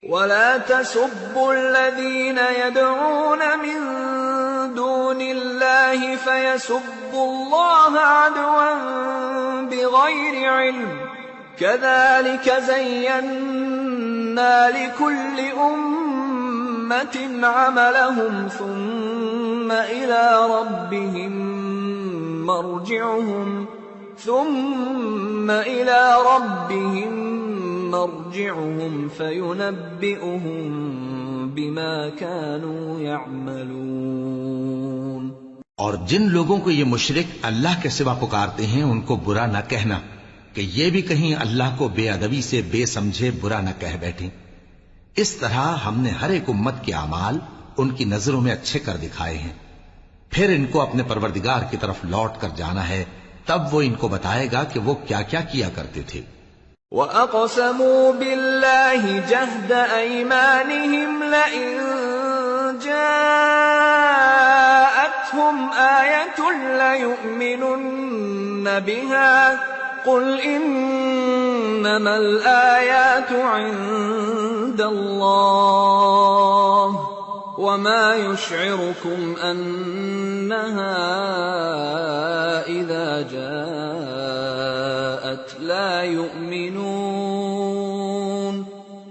ولا تسبوا الذين يدعون من دون الله فيسبوا الله عدوا بغير علم كذلك زينا لكل أمة عملهم ثم إلى ربهم مرجعهم فينبئهم بما كانوا يعملون۔ اور جن لوگوں کو یہ مشرک اللہ کے سوا پکارتے ہیں ان کو برا نہ کہنا کہ یہ بھی کہیں اللہ کو بے ادبی سے بے سمجھے برا نہ کہہ بیٹھیں۔ اس طرح ہم نے ہر ایک امت کے اعمال ان کی نظروں میں اچھے کر دکھائے ہیں، پھر ان کو اپنے پروردگار کی طرف لوٹ کر جانا ہے، تب وہ ان کو بتائے گا کہ وہ کیا کیا کیا کرتے تھے۔ وَأَقْسَمُوا بِاللَّهِ جَهْدَ أَيْمَانِهِمْ لَئِن جَاءَتْهُمْ آيَةٌ لَّيُؤْمِنُنَّ بِهَا قُلْ إِنَّمَا الْآيَاتُ عِندَ اللَّهِ وَمَا يُشْعِرُكُمْ أَنَّهَا إِذَا جَاءَتْ لَا يُؤْمِنُونَ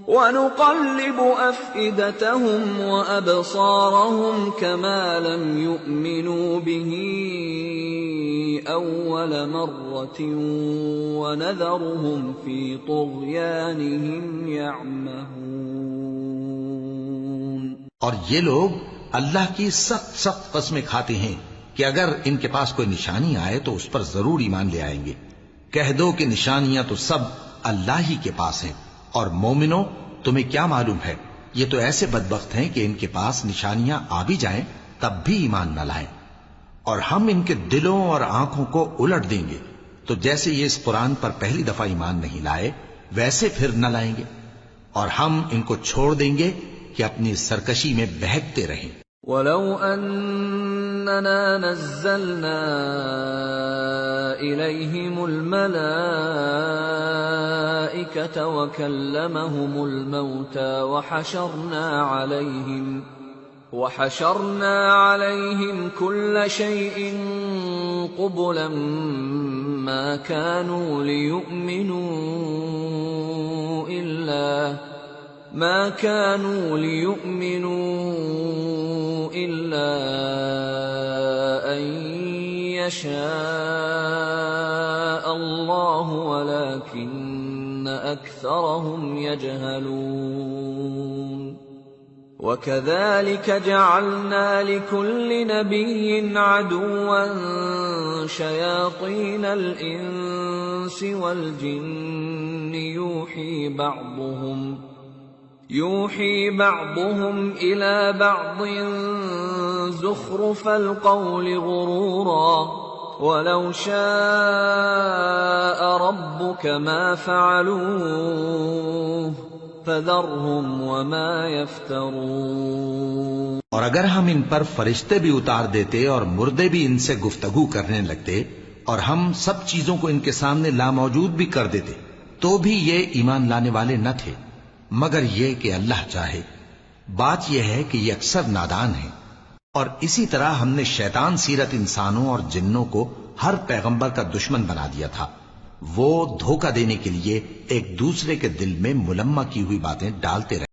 وَنُقَلِّبُ أَفْئِدَتَهُمْ وَأَبْصَارَهُمْ كَمَا لَمْ يُؤْمِنُوا بِهِ أَوَّلَ مَرَّةٍ وَنَذَرُهُمْ فِي طُغْيَانِهِمْ يَعْمَهُونَ۔ اور یہ لوگ اللہ کی سخت سخت قسمیں کھاتے ہیں کہ اگر ان کے پاس کوئی نشانی آئے تو اس پر ضرور ایمان لے آئیں گے۔ کہہ دو کہ نشانیاں تو سب اللہ ہی کے پاس ہیں، اور مومنوں تمہیں کیا معلوم ہے، یہ تو ایسے بدبخت ہیں کہ ان کے پاس نشانیاں آ بھی جائیں تب بھی ایمان نہ لائیں، اور ہم ان کے دلوں اور آنکھوں کو الٹ دیں گے، تو جیسے یہ اس قرآن پر پہلی دفعہ ایمان نہیں لائے ویسے پھر نہ لائیں گے، اور ہم ان کو چھوڑ دیں گے کہ اپنی سرکشی میں بہکتے رہیں۔ وَلَوْ أَنَّنَا نَزَّلْنَا إِلَيْهِمُ الْمَلَائِكَةَ وَكَلَّمَهُمُ الْمَوْتَى وَحَشَرْنَا عَلَيْهِمْ كُلَّ شَيْءٍ قُبُلًا مَا كَانُوا لِيُؤْمِنُوا إِلَّا أَن يَشَاءَ اللَّهُ وَلَكِنَّ أَكْثَرَهُمْ يَجْهَلُونَ۔ وَكَذَلِكَ جَعَلْنَا لِكُلِّ نَبِيٍّ عَدُوًّا شَيَاطِينَ الْإِنسِ وَالْجِنِّ يُوحِي بَعْضُهُمْ إِلَى بَعْضٍ زُخْرُفَ الْقَوْلِ غُرُورًا وَلَوْ شَاءَ رَبُّكَ مَا فَعَلُوهُ فَذَرْهُمْ وَمَا يَفْتَرُونَ۔ اور اگر ہم ان پر فرشتے بھی اتار دیتے اور مردے بھی ان سے گفتگو کرنے لگتے اور ہم سب چیزوں کو ان کے سامنے لاموجود بھی کر دیتے تو بھی یہ ایمان لانے والے نہ تھے، مگر یہ کہ اللہ چاہے۔ بات یہ ہے کہ یہ اکثر نادان ہیں۔ اور اسی طرح ہم نے شیطان سیرت انسانوں اور جنوں کو ہر پیغمبر کا دشمن بنا دیا تھا، وہ دھوکہ دینے کے لیے ایک دوسرے کے دل میں ملمہ کی ہوئی باتیں ڈالتے رہے۔